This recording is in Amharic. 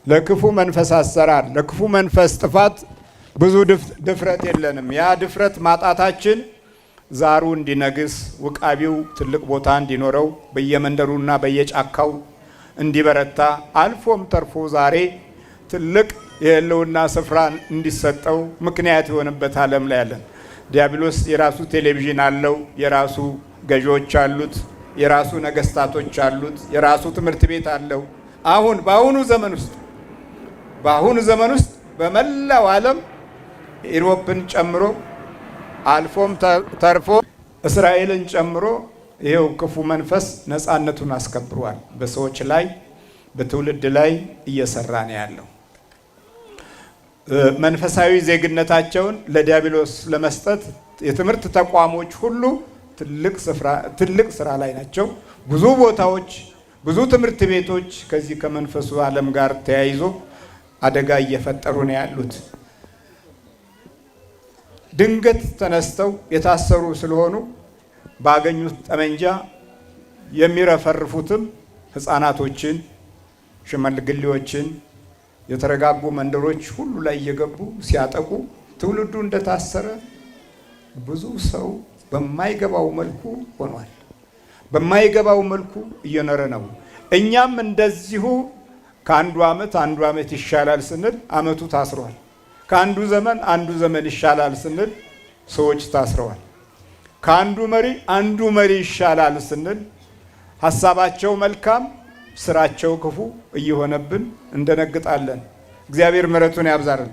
ለክፉ መንፈስ አሰራር፣ ለክፉ መንፈስ ጥፋት ብዙ ድፍረት የለንም። ያ ድፍረት ማጣታችን ዛሩ እንዲነግስ፣ ውቃቢው ትልቅ ቦታ እንዲኖረው፣ በየመንደሩና በየጫካው እንዲበረታ፣ አልፎም ተርፎ ዛሬ ትልቅ የህልውና ስፍራ እንዲሰጠው ምክንያት የሆነበት ዓለም ላይ ያለን። ዲያብሎስ የራሱ ቴሌቪዥን አለው፣ የራሱ ገዢዎች አሉት፣ የራሱ ነገስታቶች አሉት፣ የራሱ ትምህርት ቤት አለው። በአሁኑ ዘመን ውስጥ በመላው ዓለም ኢሮፕን ጨምሮ አልፎም ተርፎ እስራኤልን ጨምሮ ይሄው ክፉ መንፈስ ነፃነቱን አስከብሯል። በሰዎች ላይ በትውልድ ላይ እየሰራ ነው ያለው። መንፈሳዊ ዜግነታቸውን ለዲያብሎስ ለመስጠት የትምህርት ተቋሞች ሁሉ ትልቅ ስራ ላይ ናቸው። ብዙ ቦታዎች፣ ብዙ ትምህርት ቤቶች ከዚህ ከመንፈሱ ዓለም ጋር ተያይዞ አደጋ እየፈጠሩ ነው ያሉት። ድንገት ተነስተው የታሰሩ ስለሆኑ ባገኙት ጠመንጃ የሚረፈርፉትም ህፃናቶችን፣ ሽማግሌዎችን የተረጋጉ መንደሮች ሁሉ ላይ እየገቡ ሲያጠቁ ትውልዱ እንደታሰረ ብዙ ሰው በማይገባው መልኩ ሆኗል። በማይገባው መልኩ እየኖረ ነው። እኛም እንደዚሁ ከአንዱ ዓመት ይሻላል ስንል ዓመቱ ታስሯል። ከአንዱ ዘመን ይሻላል ስንል ሰዎች ታስረዋል። ከአንዱ መሪ ይሻላል ስንል ሐሳባቸው መልካም ስራቸው ክፉ እየሆነብን እንደነግጣለን። እግዚአብሔር ምሕረቱን ያብዛልን።